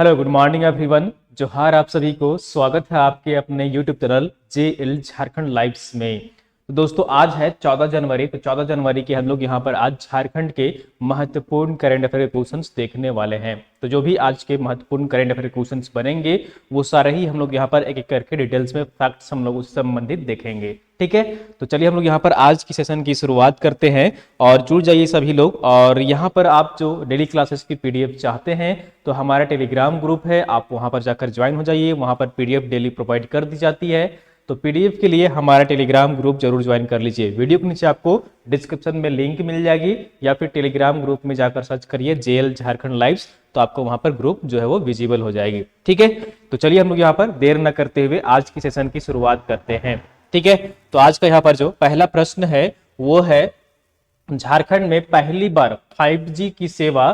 Hello good morning everyone. जोहार आप सभी को। स्वागत है आपके अपने YouTube channel JL Jharkhand lives में। तो दोस्तों आज है 14 जनवरी। तो 14 जनवरी के हम लोग यहाँ पर आज झारखंड के महत्वपूर्ण करंट अफेयर क्वेश्चंस देखने वाले हैं। तो जो भी आज के महत्वपूर्ण करंट अफेयर क्वेश्चंस बनेंगे वो सारे ही हम लोग यहाँ पर एक एक करके डिटेल्स में फैक्ट्स हम लोग उससे संबंधित देखेंगे। ठीक है, तो चलिए हम लोग यहाँ पर आज की सेशन की शुरुआत करते हैं और जुड़ जाइए सभी लोग। और यहाँ पर आप जो डेली क्लासेस की पीडीएफ चाहते हैं तो हमारा टेलीग्राम ग्रुप है, आप वहाँ पर जाकर ज्वाइन हो जाइए। वहाँ पर पीडीएफ डेली प्रोवाइड कर दी जाती है। तो पीडीएफ के लिए हमारा टेलीग्राम ग्रुप जरूर ज्वाइन कर लीजिए। वीडियो के नीचे आपको डिस्क्रिप्शन में लिंक मिल जाएगी या फिर टेलीग्राम ग्रुप में जाकर सर्च करिए जेएल झारखंड लाइव्स, तो आपको वहां पर ग्रुप जो है वो विजिबल हो जाएगी। ठीक है, तो चलिए हम लोग यहाँ पर देर न करते हुए आज की सेशन की शुरुआत करते हैं। ठीक है, तो आज का यहाँ पर जो पहला प्रश्न है वो है झारखंड में पहली बार 5G की सेवा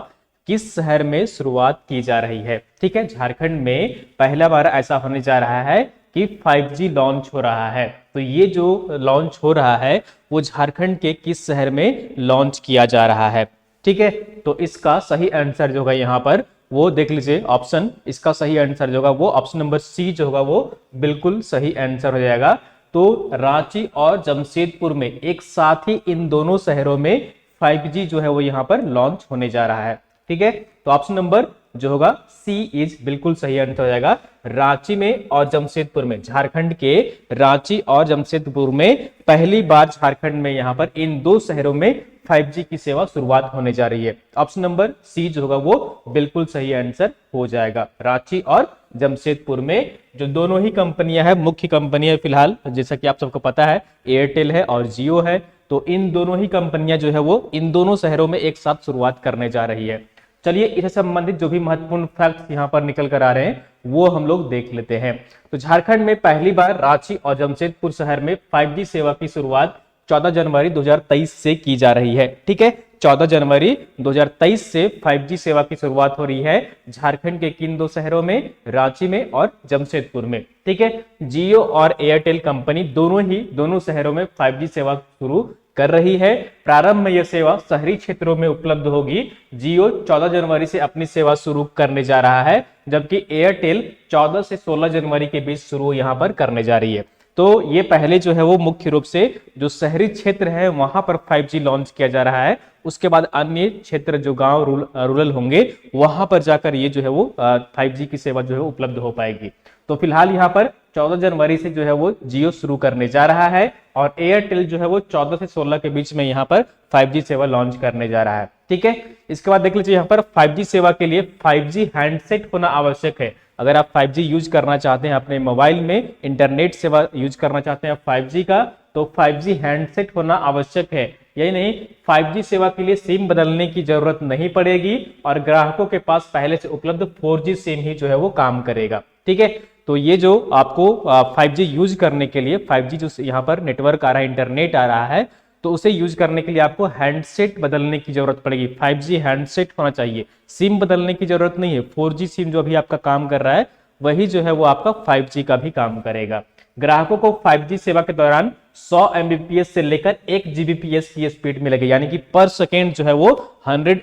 किस शहर में शुरुआत की जा रही है। ठीक है, झारखंड में पहला बार ऐसा होने जा रहा है कि 5G लॉन्च हो रहा है। तो ये जो लॉन्च हो रहा है वो झारखंड के किस शहर में लॉन्च किया जा रहा है। ठीक है, तो इसका सही आंसर जो होगा यहाँ पर वो देख लीजिए ऑप्शन। इसका सही आंसर जो होगा वो ऑप्शन नंबर सी जो होगा वो बिल्कुल सही आंसर हो जाएगा। तो रांची और जमशेदपुर में एक साथ ही इन दोनों शहरों में 5G जो है वो यहाँ पर लॉन्च होने जा रहा है। ठीक है, तो ऑप्शन नंबर जो होगा सी इज बिल्कुल सही आंसर हो जाएगा। रांची में और जमशेदपुर में, झारखंड के रांची और जमशेदपुर में पहली बार झारखंड में यहाँ पर इन दो शहरों में 5G की सेवा शुरुआत होने जा रही है। ऑप्शन नंबर सी जो होगा वो बिल्कुल सही आंसर हो जाएगा। रांची और जमशेदपुर में जो दोनों ही कंपनियां हैं, मुख्य कंपनियां फिलहाल जैसा कि आप सबको पता है एयरटेल है और जियो है, तो इन दोनों ही कंपनियां जो है वो इन दोनों शहरों में एक साथ शुरुआत करने जा रही है। चलिए इससे संबंधित जो भी महत्वपूर्ण फैक्ट्स यहाँ पर निकल कर आ रहे हैं वो हम लोग देख लेते हैं। तो झारखंड में पहली बार रांची और जमशेदपुर शहर में 5G सेवा की शुरुआत 14 जनवरी 2023 से की जा रही है। ठीक है, 14 जनवरी 2023 से 5G सेवा की शुरुआत हो रही है झारखंड के किन दो शहरों में, रांची में और जमशेदपुर में। ठीक है, जियो और एयरटेल कंपनी दोनों शहरों में 5G सेवा शुरू कर रही है। प्रारंभ में यह सेवा शहरी क्षेत्रों में उपलब्ध होगी। जियो 14 जनवरी से अपनी सेवा शुरू करने जा रहा है, जबकि एयरटेल 14 से 16 जनवरी के बीच शुरू यहाँ पर करने जा रही है। तो ये पहले जो है वो मुख्य रूप से जो शहरी क्षेत्र है वहां पर 5G लॉन्च किया जा रहा है। उसके बाद अन्य क्षेत्र जो गांव रूरल होंगे वहां पर जाकर ये जो है वो 5G की सेवा जो है उपलब्ध हो पाएगी। तो फिलहाल यहाँ पर 14 जनवरी से जो है वो जियो शुरू करने जा रहा है और एयरटेल जो है वो 14 से 16 के बीच में यहाँ पर 5G सेवा लॉन्च करने जा रहा है। ठीक है, इसके बाद देख लीजिए यहाँ पर 5G सेवा के लिए 5G हैंडसेट होना आवश्यक है। अगर आप 5G यूज करना चाहते हैं अपने मोबाइल में, इंटरनेट सेवा यूज करना चाहते हैं 5G का, तो 5G हैंडसेट होना आवश्यक है। यही नहीं, 5G सेवा के लिए सिम बदलने की जरूरत नहीं पड़ेगी और ग्राहकों के पास पहले से उपलब्ध 4G सिम ही जो है वो काम करेगा। ठीक है, तो ये जो आपको 5G यूज करने के लिए 5G जो यहाँ पर नेटवर्क आ रहा है, इंटरनेट आ रहा है, तो उसे यूज करने के लिए आपको हैंडसेट बदलने की जरूरत पड़ेगी। 5G हैंडसेट होना चाहिए, सिम बदलने की जरूरत नहीं है। 4G सिम जो अभी आपका काम कर रहा है वही जो है वो आपका 5G का भी काम करेगा। ग्राहकों को 5G सेवा के दौरान 100 Mbps से लेकर 1 Gbps की स्पीड मिलेगी, यानी कि पर सेकेंड जो है वो 100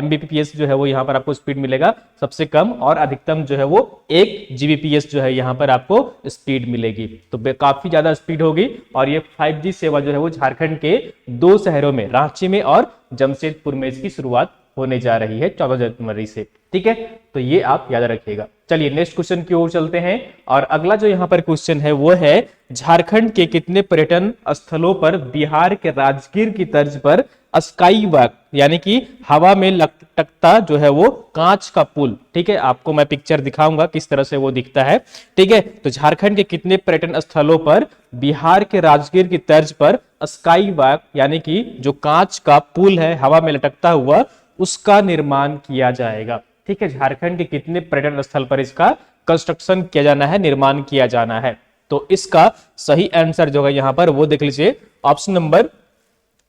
Mbps जो है वो यहाँ पर आपको स्पीड मिलेगा सबसे कम, और अधिकतम जो है वो 1 Gbps जो है यहाँ पर आपको स्पीड मिलेगी। तो काफी ज्यादा स्पीड होगी और ये 5G सेवा जो है वो झारखंड के दो शहरों में, रांची में और जमशेदपुर में इसकी शुरुआत होने जा रही है 14 जनवरी से। ठीक है, तो ये आप याद रखिएगा। चलिए नेक्स्ट क्वेश्चन की ओर चलते हैं और अगला जो यहाँ पर क्वेश्चन है वो है झारखंड के कितने पर्यटन स्थलों पर बिहार के राजगीर की तर्ज पर स्काई वॉक यानी कि हवा में लटकता जो है वो कांच का पुल। ठीक है, आपको मैं पिक्चर दिखाऊंगा किस तरह से वो दिखता है। ठीक है, तो झारखंड के कितने पर्यटन स्थलों पर बिहार के राजगीर की तर्ज पर स्काई वॉक यानी कि जो कांच का पुल है हवा में लटकता हुआ, उसका निर्माण किया जाएगा। ठीक है, झारखंड के कितने पर्यटन स्थल पर इसका कंस्ट्रक्शन किया जाना है, निर्माण किया जाना है। तो इसका सही आंसर जो है यहाँ पर वो देख लीजिए, ऑप्शन नंबर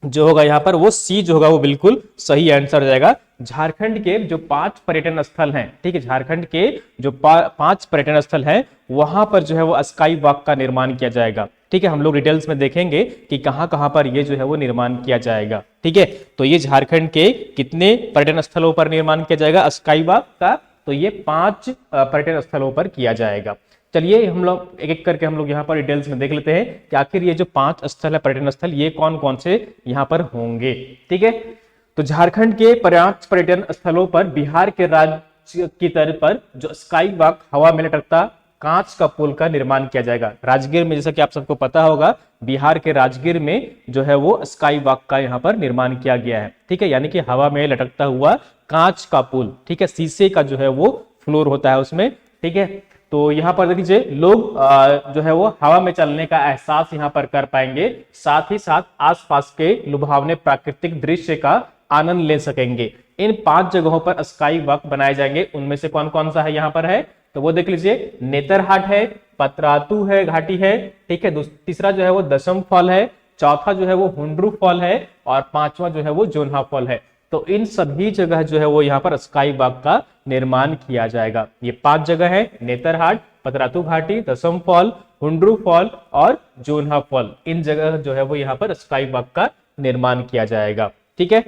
जो होगा यहाँ पर वो सी जो होगा वो बिल्कुल सही आंसर हो जाएगा। झारखंड के जो 5 पर्यटन स्थल हैं, ठीक है, झारखंड के जो 5 पर्यटन स्थल हैं वहां पर जो है वो स्काई वॉक का निर्माण किया जाएगा। ठीक है, हम लोग डिटेल्स में देखेंगे कि कहां कहां पर ये जो है वो निर्माण किया जाएगा। ठीक है, तो ये झारखंड के कितने पर्यटन स्थलों पर निर्माण किया जाएगा स्काई वॉक का, तो ये 5 पर्यटन स्थलों पर किया जाएगा। चलिए हम लोग एक एक करके हम लोग यहाँ पर डिटेल्स में देख लेते हैं कि आखिर ये जो 5 स्थल है पर्यटन स्थल ये कौन कौन से यहाँ पर होंगे। ठीक है, तो झारखंड के 5 पर्यटन स्थलों पर बिहार के राज्य की तर्ज पर जो स्काई वॉक हवा में लटकता कांच का पुल का निर्माण किया जाएगा। राजगीर में, जैसा कि आप सबको पता होगा, बिहार के राजगीर में जो है वो स्काई वॉक का यहाँ पर निर्माण किया गया है। ठीक है, यानी कि हवा में लटकता हुआ कांच का पुल। ठीक है, शीशे का जो है वो फ्लोर होता है उसमें। ठीक है, तो यहाँ पर देखिए लोग जो है वो हवा में चलने का एहसास यहाँ पर कर पाएंगे, साथ ही साथ आसपास के लुभावने प्राकृतिक दृश्य का आनंद ले सकेंगे। इन 5 जगहों पर स्काई वॉक बनाए जाएंगे। उनमें से कौन कौन सा है यहाँ पर है, तो वो देख लीजिए, नेतरहाट है, पतरातू है घाटी है। ठीक है, तीसरा जो है वो दशम फॉल है, चौथा जो है वो हुंड्रू फॉल है, और 5वां जो है वो जोन्हा फॉल है। तो इन सभी जगह जो है वो यहाँ पर स्काई वॉक का निर्माण किया जाएगा। ये 5 जगह है, नेतरहाट, पतरातू घाटी, दशम फॉल, हुंड्रू फॉल और जोन्हा फॉल। इन जगह जो है वो यहाँ पर स्काई वॉक का निर्माण किया जाएगा। ठीक है,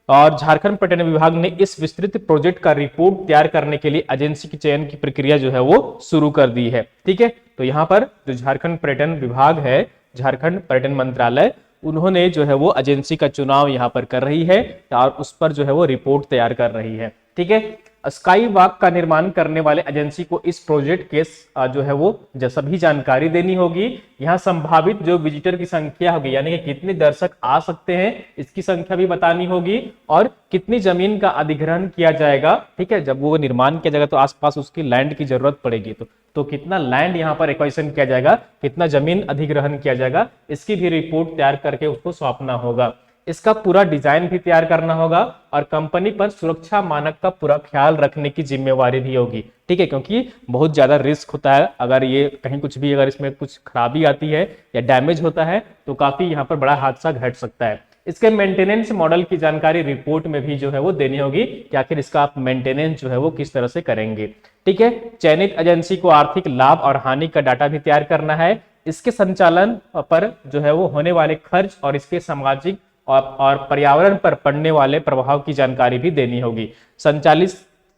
और झारखंड पर्यटन विभाग ने इस विस्तृत प्रोजेक्ट का रिपोर्ट तैयार करने के लिए एजेंसी की चयन की प्रक्रिया जो है वो शुरू कर दी है। ठीक है, तो यहाँ पर जो झारखंड पर्यटन विभाग है, झारखंड पर्यटन मंत्रालय, उन्होंने जो है वो एजेंसी का चुनाव यहाँ पर कर रही है और उस पर जो है वो रिपोर्ट तैयार कर रही है। ठीक है, स्काई वॉक का निर्माण करने वाले एजेंसी को इस प्रोजेक्ट के जो है वो सभी जानकारी देनी होगी। यहाँ संभावित जो विजिटर की संख्या होगी, यानी कि कितने दर्शक आ सकते हैं, इसकी संख्या भी बतानी होगी, और कितनी जमीन का अधिग्रहण किया जाएगा। ठीक है, जब वो निर्माण किया जाएगा तो आसपास उसकी लैंड की जरूरत पड़ेगी, तो कितना लैंड यहाँ पर एक्वाइजिशन किया जाएगा, कितना जमीन अधिग्रहण किया जाएगा, इसकी भी रिपोर्ट तैयार करके उसको सौंपना होगा। इसका पूरा डिजाइन भी तैयार करना होगा और कंपनी पर सुरक्षा मानक का पूरा ख्याल रखने की जिम्मेवारी भी होगी। ठीक है, क्योंकि बहुत ज्यादा रिस्क होता है, अगर ये कहीं कुछ भी, अगर इसमें कुछ खराबी आती है या डैमेज होता है तो काफी यहाँ पर बड़ा हादसा घट सकता है। इसके मेंटेनेंस मॉडल की जानकारी रिपोर्ट में भी जो है वो देनी होगी कि आखिर इसका आप मेंटेनेंस जो है वो किस तरह से करेंगे। ठीक है, चयनित एजेंसी को आर्थिक लाभ और हानि का डाटा भी तैयार करना है। इसके संचालन पर जो है वो होने वाले खर्च और इसके सामाजिक और पर्यावरण पर पड़ने वाले प्रभाव की जानकारी भी देनी होगी। संचालित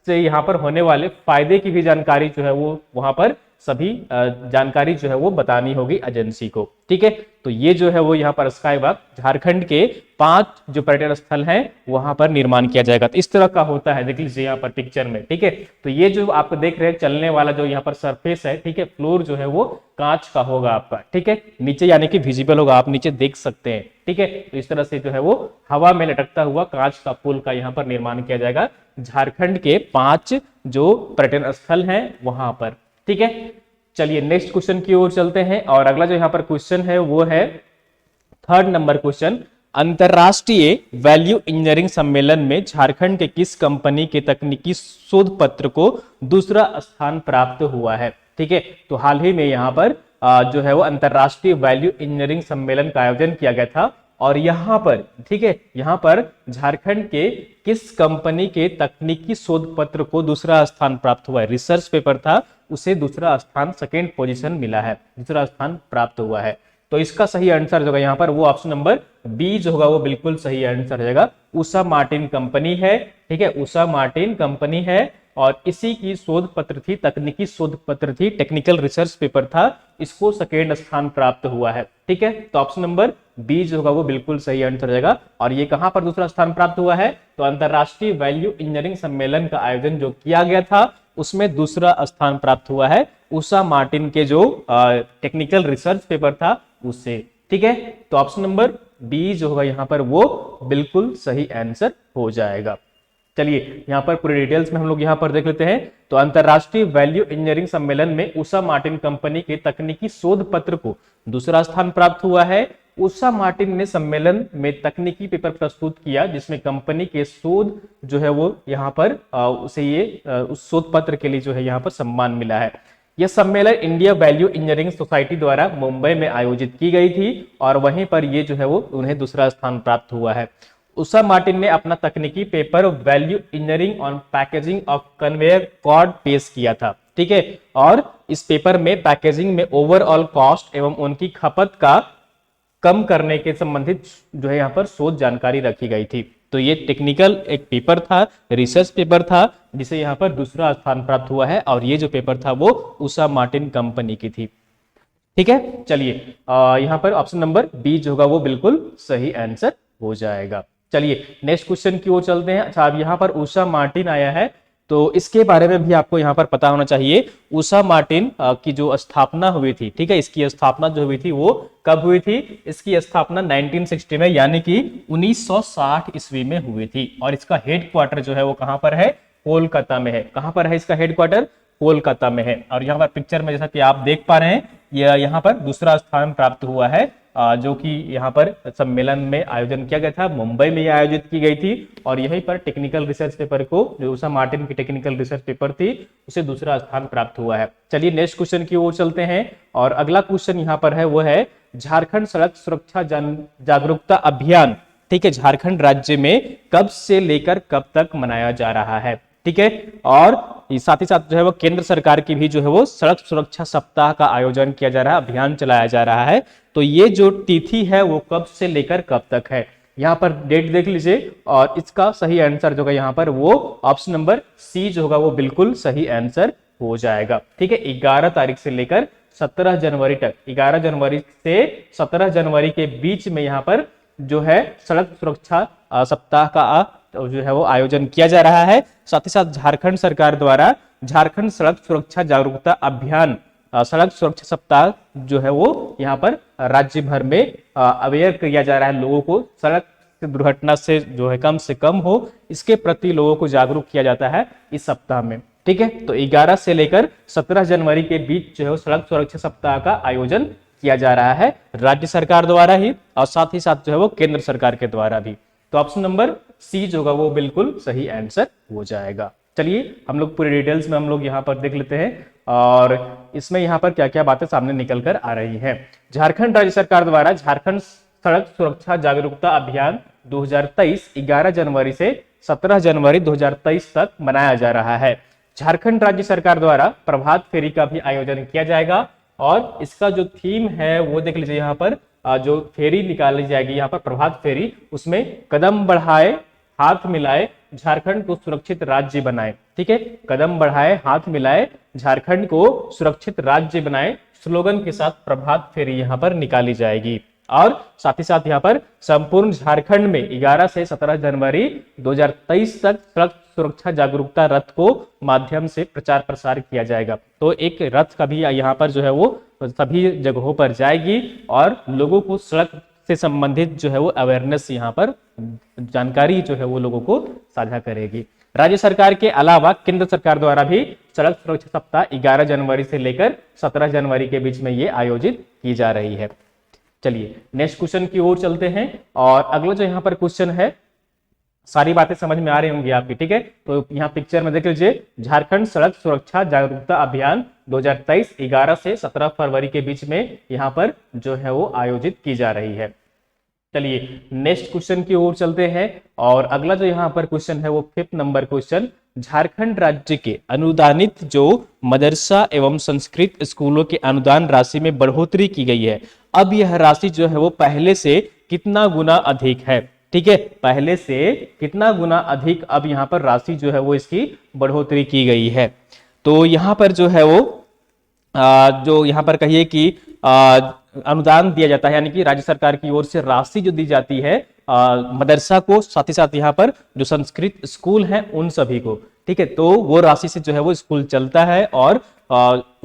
से यहाँ पर होने वाले फायदे की भी जानकारी जो है वो वहां पर सभी जानकारी जो है वो बतानी होगी एजेंसी को। ठीक है, तो ये जो है वो यहाँ पर स्काई वॉक झारखंड के 5 जो पर्यटन स्थल हैं वहां पर निर्माण किया जाएगा। तो इस तरह का होता है, देख लीजिए यहाँ पर पिक्चर में। ठीक है, तो ये जो आप देख रहे हैं चलने वाला जो यहाँ पर सरफेस है, ठीक है, फ्लोर जो है वो कांच का होगा आपका। ठीक है, नीचे यानी कि विजिबल होगा, आप नीचे देख सकते हैं। ठीक है, तो इस तरह से जो है वो हवा में लटकता हुआ कांच का पुल का यहाँ पर निर्माण किया जाएगा झारखंड के 5 जो पर्यटन स्थल हैं वहां पर। ठीक है, चलिए नेक्स्ट क्वेश्चन की ओर चलते हैं, और अगला जो यहाँ पर क्वेश्चन है वो है 3rd नंबर क्वेश्चन। अंतरराष्ट्रीय वैल्यू इंजीनियरिंग सम्मेलन में झारखंड के किस कंपनी के तकनीकी शोध पत्र को दूसरा स्थान प्राप्त हुआ है। ठीक है, तो हाल ही में यहाँ पर जो है वो अंतरराष्ट्रीय वैल्यू इंजीनियरिंग सम्मेलन का आयोजन किया गया था, और यहाँ पर, ठीक है, यहाँ पर झारखंड के किस कंपनी के तकनीकी शोध पत्र को दूसरा स्थान प्राप्त हुआ है। रिसर्च पेपर था, उसे दूसरा स्थान, 2nd पोजीशन मिला है, दूसरा स्थान प्राप्त हुआ है। तो इसका सही आंसर जो होगा यहाँ पर वो ऑप्शन नंबर बी जो होगा वो बिल्कुल सही आंसर हो जाएगा। उषा मार्टिन कंपनी है। ठीक है, उषा मार्टिन कंपनी है, और इसी की शोध पत्र थी, तकनीकी शोध पत्र थी, टेक्निकल रिसर्च पेपर था, इसको 2nd स्थान प्राप्त हुआ है। ठीक है, तो ऑप्शन नंबर बी जो होगा वो बिल्कुल सही आंसर हो जाएगा। और ये कहां पर दूसरा स्थान प्राप्त हुआ है, तो अंतरराष्ट्रीय वैल्यू इंजीनियरिंग सम्मेलन का आयोजन जो किया गया था उसमें दूसरा स्थान प्राप्त हुआ है उषा मार्टिन के जो टेक्निकल रिसर्च पेपर था उससे। ठीक है, तो ऑप्शन नंबर बी जो होगा यहाँ पर वो बिल्कुल सही आंसर हो जाएगा। चलिए यहाँ पर पूरी डिटेल्स में हम लोग यहाँ पर देख लेते हैं। तो अंतरराष्ट्रीय वैल्यू इंजीनियरिंग सम्मेलन में उषा मार्टिन कंपनी के तकनीकी शोध पत्र को दूसरा स्थान प्राप्त हुआ है। उषा मार्टिन ने सम्मेलन में तकनीकी पेपर प्रस्तुत किया जिसमें कंपनी के शोध जो है वो यहाँ पर उसे ये उस शोध पत्र के लिए जो है यहाँ पर सम्मान मिला है। यह सम्मेलन इंडिया वैल्यू इंजीनियरिंग सोसाइटी द्वारा मुंबई में आयोजित की गई थी और वहीं पर ये जो है वो उन्हें दूसरा स्थान प्राप्त हुआ है। उषा मार्टिन ने अपना तकनीकी paper value engineering on packaging of conveyor cord पेश किया था। ठीक है, और इस पेपर में पैकेजिंग में ओवरऑल कॉस्ट एवं उनकी खपत का कम करने के संबंधित जो है यहाँ पर शोध जानकारी रखी गई थी। तो ये टेक्निकल एक पेपर था, रिसर्च पेपर था, जिसे यहाँ पर दूसरा स्थान प्राप्त हुआ है और ये जो पेपर था वो उषा मार्टिन कंपनी की थी। ठीक है, चलिए यहाँ पर ऑप्शन नंबर बी जो होगा वो बिल्कुल सही आंसर हो जाएगा। चलिए नेक्स्ट क्वेश्चन की ओर चलते हैं। अच्छा, अब यहाँ पर उषा मार्टिन आया है तो इसके बारे में भी आपको यहाँ पर पता होना चाहिए। उषा मार्टिन की जो स्थापना हुई थी, ठीक है, इसकी स्थापना जो हुई थी वो कब हुई थी? इसकी स्थापना 1960 में यानी कि 1960 ईस्वी में हुई थी और इसका हेडक्वार्टर जो है वो कहाँ पर है? कोलकाता में है। कहाँ पर है इसका हेडक्वार्टर? कोलकाता में है। और यहाँ पर पिक्चर में जैसा कि आप देख पा रहे हैं, यह यहाँ पर दूसरा स्थान प्राप्त हुआ है, जो कि यहाँ पर सम्मेलन में आयोजन किया गया था, मुंबई में यह आयोजित की गई थी और यहीं पर टेक्निकल रिसर्च पेपर को, जो उषा मार्टिन की टेक्निकल रिसर्च पेपर थी, उसे दूसरा स्थान प्राप्त हुआ है। चलिए नेक्स्ट क्वेश्चन की ओर चलते हैं और अगला क्वेश्चन यहाँ पर है वो है झारखंड सड़क सुरक्षा जागरूकता अभियान, ठीक है, झारखंड राज्य में कब से लेकर कब तक मनाया जा रहा है? ठीक है, और साथ ही साथ जो है वो केंद्र सरकार की भी जो है वो सड़क सुरक्षा सप्ताह का आयोजन किया जा रहा है, अभियान चलाया जा रहा है। तो ये जो तिथि है वो कब से लेकर कब तक है? यहाँ पर डेट देख लीजिए और इसका सही आंसर जो होगा यहाँ पर वो ऑप्शन नंबर सी जो होगा वो बिल्कुल सही आंसर हो जाएगा। ठीक है, 11 तारीख से लेकर 17 जनवरी तक, 11 जनवरी से 17 जनवरी के बीच में यहाँ पर जो है सड़क सुरक्षा सप्ताह का जो है वो आयोजन किया जा रहा है। साथ ही साथ झारखंड सरकार द्वारा झारखंड सड़क सुरक्षा जागरूकता अभियान सड़क सुरक्षा सप्ताह जो है वो यहाँ पर राज्य भर में अवेयर किया जा रहा है, लोगों को सड़क दुर्घटना से जो है कम हो, इसके प्रति लोगों को जागरूक किया जाता है इस सप्ताह में। ठीक है, तो 11 से लेकर 17 जनवरी के बीच जो है सड़क सुरक्षा सप्ताह का आयोजन किया जा रहा है राज्य सरकार द्वारा ही और साथ ही साथ जो है वो केंद्र सरकार के द्वारा भी। तो ऑप्शन नंबर सी जो होगा वो बिल्कुल सही आंसर हो जाएगा। चलिए हम लोग पूरे डिटेल्स में हम लोग यहाँ पर देख लेते हैं और इसमें यहाँ पर क्या क्या बातें सामने निकल कर आ रही हैं। झारखंड राज्य सरकार द्वारा झारखंड सड़क सुरक्षा जागरूकता अभियान 2023 11 जनवरी से 17 जनवरी 2023 तक मनाया जा रहा है। झारखंड राज्य सरकार द्वारा प्रभात फेरी का भी आयोजन किया जाएगा और इसका जो थीम है वो देख लीजिए, यहाँ पर जो फेरी निकाली जाएगी यहाँ पर प्रभात फेरी, उसमें कदम बढ़ाए हाथ मिलाए झारखंड को सुरक्षित राज्य बनाए। ठीक है, कदम बढ़ाए हाथ मिलाए झारखंड को सुरक्षित राज्य बनाए स्लोगन के साथ प्रभात फेरी यहाँ पर निकाली जाएगी और साथ ही साथ यहाँ पर संपूर्ण झारखंड में 11 से 17 जनवरी 2023 तक सड़क सुरक्षा जागरूकता रथ को माध्यम से प्रचार प्रसार किया जाएगा। तो एक रथ का भी यहाँ पर जो है वो सभी जगहों पर जाएगी और लोगों को सड़क से संबंधित जो है वो अवेयरनेस यहाँ पर जानकारी जो है वो लोगों को साझा करेगी। राज्य सरकार के अलावा केंद्र सरकार द्वारा भी सड़क सुरक्षा सप्ताह 11 जनवरी से लेकर 17 जनवरी के बीच में ये आयोजित की जा रही है। चलिए नेक्स्ट क्वेश्चन की ओर चलते हैं और अगला जो यहाँ पर क्वेश्चन है, सारी बातें समझ में आ रही होंगी आपकी। ठीक है, तो यहाँ पिक्चर में देख लीजिए, झारखंड सड़क सुरक्षा जागरूकता अभियान 2023 11 से 17 फरवरी के बीच में यहाँ पर जो है वो आयोजित की जा रही है। चलिए नेक्स्ट क्वेश्चन की ओर चलते हैं और अगला जो यहाँ पर क्वेश्चन है वो 5th नंबर क्वेश्चन, झारखंड राज्य के अनुदानित जो मदरसा एवं संस्कृत स्कूलों के अनुदान राशि में बढ़ोतरी की गई है, अब यह राशि जो है वो पहले से कितना गुना अधिक है? ठीक है, पहले से कितना गुना अधिक अब यहाँ पर राशि जो है वो इसकी बढ़ोतरी की गई है। तो यहाँ पर जो है वो जो यहाँ पर कहिए कि अनुदान दिया जाता है, यानी कि राज्य सरकार की ओर से राशि जो दी जाती है मदरसा को, साथ ही साथ यहाँ पर जो संस्कृत स्कूल हैं उन सभी को। ठीक है, तो वो राशि से जो है वो स्कूल चलता है और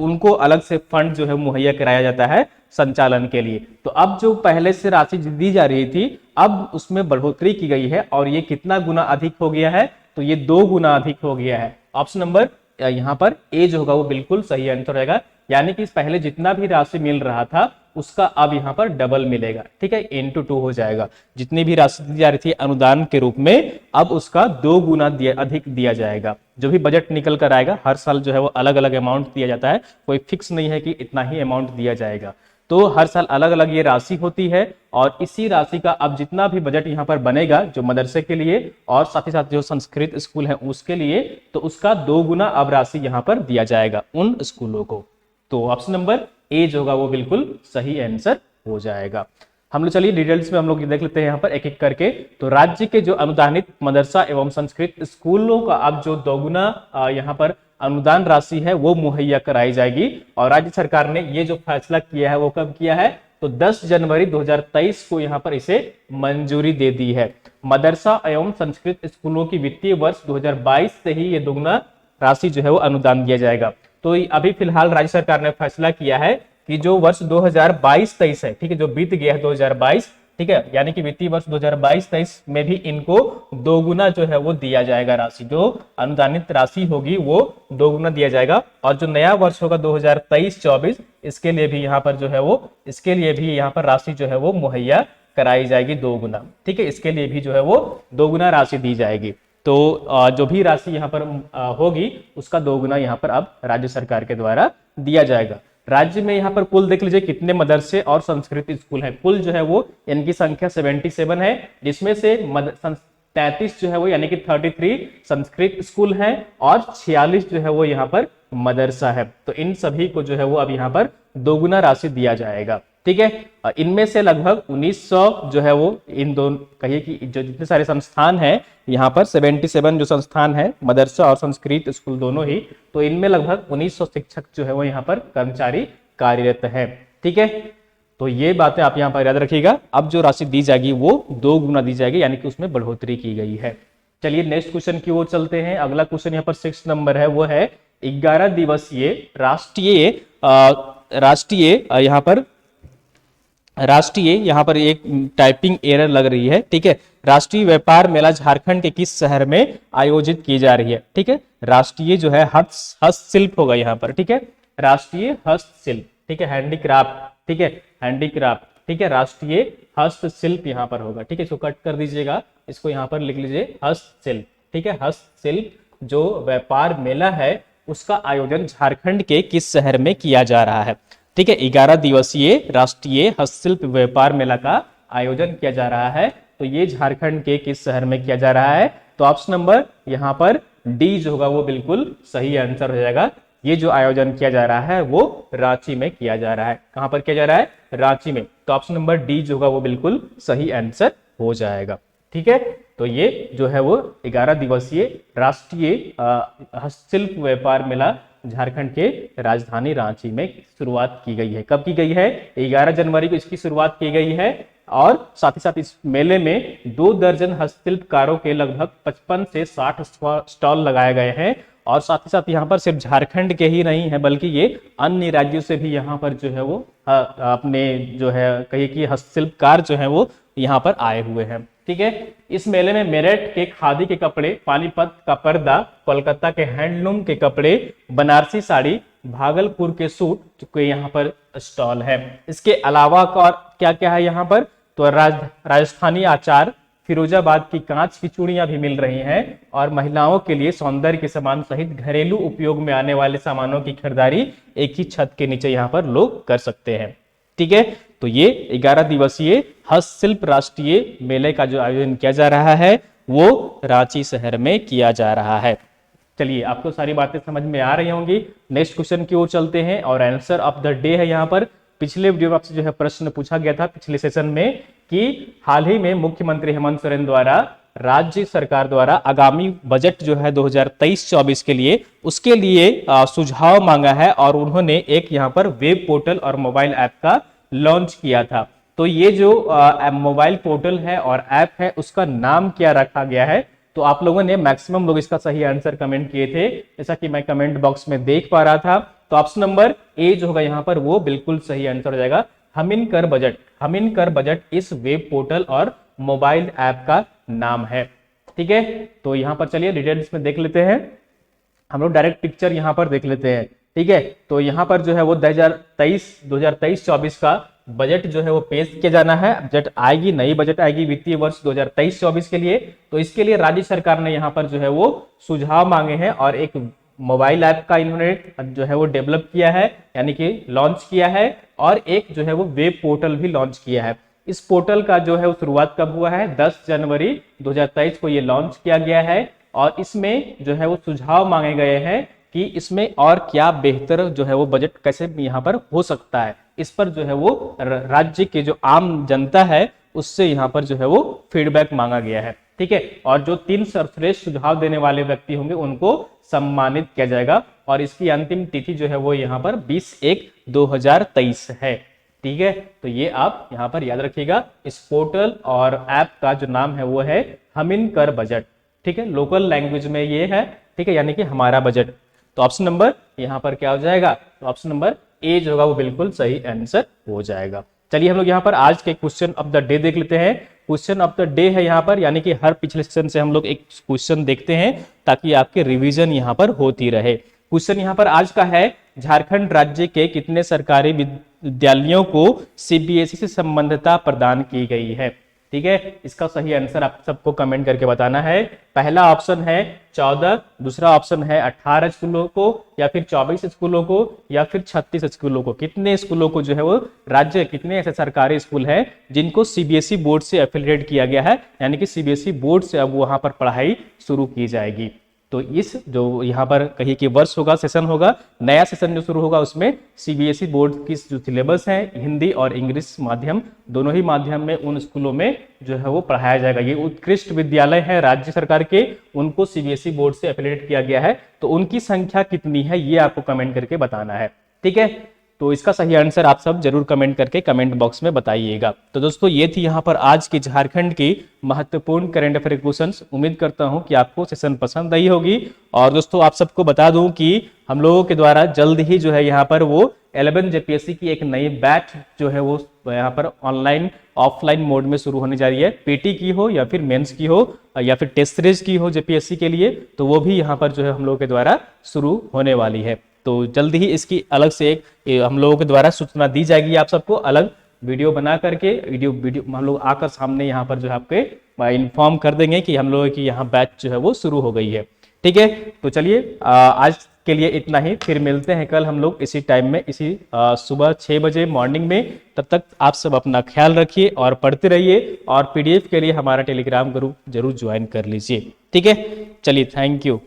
उनको अलग से फंड जो है मुहैया कराया जाता है संचालन के लिए। तो अब जो पहले से राशि दी जा रही थी, अब उसमें बढ़ोतरी की गई है और ये कितना गुना अधिक हो गया है? तो ये 2 गुना अधिक हो गया है। ऑप्शन नंबर यहाँ पर ए जो होगा वो बिल्कुल सही आंसर रहेगा, यानी कि पहले जितना भी राशि मिल रहा था उसका अब यहाँ पर डबल मिलेगा। ठीक है, इंटू 2 हो जाएगा। जितनी भी राशि दी जा रही थी अनुदान के रूप में, अब उसका 2 गुना अधिक दिया जाएगा। जो भी बजट निकल कर आएगा, हर साल जो है वो अलग अलग अमाउंट दिया जाता है, कोई फिक्स नहीं है कि इतना ही अमाउंट दिया जाएगा। तो हर साल अलग अलग ये राशि होती है और इसी राशि का अब जितना भी बजट यहाँ पर बनेगा जो मदरसे के लिए और साथ ही साथ जो संस्कृत स्कूल है उसके लिए, तो उसका 2 गुना अब राशि यहाँ पर दिया जाएगा उन स्कूलों को। तो ऑप्शन नंबर ए जो होगा वो बिल्कुल सही आंसर हो जाएगा। हम लोग चलिए डिटेल्स में हम लोग देख लेते हैं यहाँ पर एक एक करके। तो राज्य के जो अनुदानित मदरसा एवं संस्कृत स्कूलों का अब जो दोगुना यहाँ पर अनुदान राशि है वो मुहैया कराई जाएगी। और राज्य सरकार ने ये जो फैसला किया है वो कब किया है, तो 10 जनवरी 2023 को यहाँ पर इसे मंजूरी दे दी है। मदरसा एवं संस्कृत स्कूलों की वित्तीय वर्ष 2022 से ही ये दोगुना राशि जो है वो अनुदान दिया जाएगा। तो अभी फिलहाल राज्य सरकार ने फैसला किया है कि जो वर्ष 2022-23 है, ठीक है, जो बीत गया है 2022, ठीक है, यानी कि वित्तीय वर्ष 2022-23 में भी इनको दोगुना जो है वो दिया जाएगा राशि, जो अनुदानित राशि होगी वो दोगुना दिया जाएगा। और जो नया वर्ष होगा 2023-24 इसके लिए भी यहाँ पर जो है वो इसके लिए भी यहाँ पर राशि जो है वो मुहैया कराई जाएगी दोगुना, ठीक है, इसके लिए भी जो है वो दोगुना राशि दी जाएगी। तो जो भी राशि यहाँ पर होगी उसका दोगुना यहाँ पर अब राज्य सरकार के द्वारा दिया जाएगा। राज्य में यहाँ पर कुल देख लीजिए कितने मदरसे और संस्कृत स्कूल हैं। कुल जो है वो इनकी संख्या 77 है, जिसमें से 33 जो है वो यानी कि 33 संस्कृत स्कूल हैं और 46 जो है वो यहाँ पर मदरसा है। तो इन सभी को जो है वो अब यहाँ पर दोगुना राशि दिया जाएगा, ठीक है। इनमें से लगभग 1900 जो है वो इन दोनों कहिए कि जो जितने सारे संस्थान हैं यहाँ पर 77 जो संस्थान है मदरसा और संस्कृत स्कूल दोनों ही, तो इनमें लगभग 1900 शिक्षक जो है वो यहाँ पर कर्मचारी कार्यरत है, ठीक है। तो ये बातें आप यहाँ पर याद रखिएगा। अब जो राशि दी जाएगी वो 2 गुना दी जाएगी, यानी कि उसमें बढ़ोतरी की गई है। चलिए नेक्स्ट क्वेश्चन की ओर चलते हैं। अगला क्वेश्चन यहाँ पर 6 नंबर है, वो है 11 दिवसीय राष्ट्रीय यहाँ पर एक टाइपिंग एरर लग रही है, ठीक है। राष्ट्रीय व्यापार मेला झारखंड के किस शहर में आयोजित की जा रही है, ठीक है। राष्ट्रीय जो है हस्तशिल्प होगा यहाँ पर, ठीक है, राष्ट्रीय हस्तशिल्प, ठीक है, हैंडीक्राफ्ट, ठीक है, हैंडीक्राफ्ट, ठीक है, राष्ट्रीय हस्तशिल्प यहाँ पर होगा, ठीक है। इसको कट कर दीजिएगा, इसको यहाँ पर लिख लीजिए हस्तशिल्प, ठीक है। हस्तशिल्प जो व्यापार मेला है उसका आयोजन झारखंड के किस शहर में किया जा रहा है, ठीक है। 11 दिवसीय राष्ट्रीय हस्तशिल्प व्यापार मेला का आयोजन किया जा रहा है, तो ये झारखंड के किस शहर में किया जा रहा है, तो ऑप्शन नंबर यहाँ पर डी जो होगा वो बिल्कुल सही आंसर हो जाएगा। ये जो आयोजन किया जा रहा है वो रांची में किया जा रहा है। कहां पर किया जा रहा है, रांची में। तो ऑप्शन नंबर डी जो होगा वो बिल्कुल सही आंसर हो जाएगा, ठीक है। तो ये जो है वो 11 दिवसीय राष्ट्रीय हस्तशिल्प व्यापार मेला झारखंड के राजधानी रांची में शुरुआत की गई है। कब की गई है, 11 जनवरी को इसकी शुरुआत की गई है। और साथ ही साथ इस मेले में 2 दर्जन हस्तशिल्पकारों के लगभग 55 से 60 स्टॉल लगाए गए हैं। और साथ ही साथ यहाँ पर सिर्फ झारखंड के ही नहीं है, बल्कि ये अन्य राज्यों से भी यहाँ पर जो है वो अपने जो है कहिए कि हस्तशिल्पकार जो है वो यहाँ पर आए हुए हैं, ठीक है। इस मेले में मेरठ के खादी के कपड़े, पानीपत का पर्दा, कोलकाता के हैंडलूम के कपड़े, बनारसी साड़ी, भागलपुर के सूट के यहाँ पर स्टॉल है। इसके अलावा क्या क्या है यहाँ पर, तो राजस्थानी आचार, फिरोजाबाद की कांच की चूड़ियां भी मिल रही हैं। और महिलाओं के लिए सौंदर्य के सामान सहित घरेलू उपयोग में आने वाले सामानों की खरीदारी एक ही छत के नीचे यहाँ पर लोग कर सकते हैं, ठीक है। तो ये 11 दिवसीय हस्तशिल्प राष्ट्रीय मेले का जो आयोजन किया जा रहा है वो रांची शहर में किया जा रहा है। चलिए आपको सारी बातें समझ में आ रही होंगी। नेक्स्ट क्वेश्चन की ओर चलते हैं और आंसर ऑफ द डे है यहाँ पर। पिछले वीडियो में आपसे जो है प्रश्न पूछा गया था पिछले सेशन में कि हाल ही में मुख्यमंत्री हेमंत सोरेन द्वारा राज्य सरकार द्वारा आगामी बजट जो है 2023-24 के लिए उसके लिए सुझाव मांगा है। और उन्होंने एक यहाँ पर वेब पोर्टल और मोबाइल ऐप का लॉन्च किया था। तो ये जो मोबाइल पोर्टल है और ऐप है उसका नाम क्या रखा गया है, तो आप लोगों ने मैक्सिमम लोग इसका सही आंसर कमेंट किए थे, जैसा कि मैं कमेंट बॉक्स में देख पा रहा था। तो ऑप्शन नंबर ए जो होगा यहाँ पर वो बिल्कुल सही आंसर हो जाएगा। हमिनकर बजट इस वेब पोर्टल और मोबाइल ऐप का नाम है, ठीक है। तो यहाँ पर चलिए डिटेल्स में देख लेते हैं, हम लोग डायरेक्ट पिक्चर यहाँ पर देख लेते हैं, ठीक है। तो यहाँ पर जो है वो 2023-24 का बजट जो है वो पेश किया जाना है। बजट आएगी, नई बजट आएगी वित्तीय वर्ष 2023-24 के लिए। तो इसके लिए राज्य सरकार ने यहाँ पर जो है वो सुझाव मांगे हैं और एक मोबाइल ऐप का इन्होंने जो है वो डेवलप किया है, यानी कि लॉन्च किया है। और एक जो है वो वेब पोर्टल भी लॉन्च किया है। इस पोर्टल का जो है वो शुरुआत कब हुआ है, 10 जनवरी 2023 को ये लॉन्च किया गया है। और इसमें जो है वो सुझाव मांगे गए हैं कि इसमें और क्या बेहतर जो है वो बजट कैसे यहाँ पर हो सकता है, इस पर जो है वो राज्य के जो आम जनता है उससे यहाँ पर जो है वो फीडबैक मांगा गया है। ठीक है, और जो 3 सर्वश्रेष्ठ सुझाव देने वाले व्यक्ति होंगे उनको सम्मानित किया जाएगा और इसकी अंतिम तिथि जो है वो यहाँ पर 20/1/2023 है। ठीक है, तो ये आप यहाँ पर याद रखिएगा। इस पोर्टल और ऐप का जो नाम है वो है हमिन कर बजट। ठीक है, लोकल लैंग्वेज में ये है। ठीक है, यानी कि हमारा बजट। तो ऑप्शन नंबर यहाँ पर क्या हो जाएगा, तो ऑप्शन नंबर ए जो होगा वो बिल्कुल सही आंसर हो जाएगा। चलिए हम लोग यहाँ पर आज के क्वेश्चन ऑफ द डे देख लेते हैं। क्वेश्चन ऑफ द डे है यहाँ पर, यानी कि हर पिछले सेशन से हम लोग एक क्वेश्चन देखते हैं ताकि आपके रिवीजन यहाँ पर होती रहे। क्वेश्चन यहाँ पर आज का है, झारखंड राज्य के कितने सरकारी विद्यालयों को सीबीएसई से संबद्धता प्रदान की गई है। ठीक है, इसका सही आंसर आप सबको कमेंट करके बताना है। पहला ऑप्शन है 14, दूसरा ऑप्शन है 18 स्कूलों को, या फिर 24 स्कूलों को, या फिर 36 स्कूलों को। कितने स्कूलों को जो है वो राज्य, कितने ऐसे सरकारी स्कूल हैं जिनको सीबीएसई बोर्ड से एफिलिएट किया गया है, यानी कि सीबीएसई बोर्ड से अब वहां पर पढ़ाई शुरू की जाएगी। तो इस जो यहाँ पर कहीं कि वर्ष होगा, सेशन होगा, नया सेशन जो शुरू होगा उसमें सीबीएसई बोर्ड की जो सिलेबस है हिंदी और इंग्लिश माध्यम दोनों ही माध्यम में उन स्कूलों में जो है वो पढ़ाया जाएगा। ये उत्कृष्ट विद्यालय है राज्य सरकार के, उनको सीबीएसई बोर्ड से एफिलिएट किया गया है। तो उनकी संख्या कितनी है ये आपको कमेंट करके बताना है। ठीक है, तो इसका सही आंसर आप सब जरूर कमेंट करके कमेंट बॉक्स में बताइएगा। तो दोस्तों ये थी यहाँ पर आज की झारखंड की महत्वपूर्ण करंट अफेयर क्वेश्चंस। उम्मीद करता हूँ कि आपको सेशन पसंद आई होगी। और दोस्तों आप सबको बता दूं कि हम लोगों के द्वारा जल्द ही जो है यहाँ पर वो 11 जेपीएससी की एक नई बैच जो है वो यहाँ पर ऑनलाइन ऑफलाइन मोड में शुरू होने जा रही है। पीटी की हो या फिर मेंस की हो या फिर टेस्ट सीरीज की हो जेपीएससी के लिए, तो वो भी यहाँ पर जो है हम लोगों के द्वारा शुरू होने वाली है। तो जल्दी ही इसकी अलग से एक हम लोगों के द्वारा सूचना दी जाएगी आप सबको, अलग वीडियो बना करके वीडियो हम लोग आकर सामने यहाँ पर जो है आपके इन्फॉर्म कर देंगे कि हम लोगों की यहाँ बैच जो है वो शुरू हो गई है। ठीक है, तो चलिए आज के लिए इतना ही। फिर मिलते हैं कल हम लोग इसी टाइम में, इसी सुबह 6 बजे मॉर्निंग में। तब तक आप सब अपना ख्याल रखिए और पढ़ते रहिए, और पीडीएफ के लिए हमारा टेलीग्राम ग्रुप जरूर ज्वाइन कर लीजिए। ठीक है, चलिए, थैंक यू।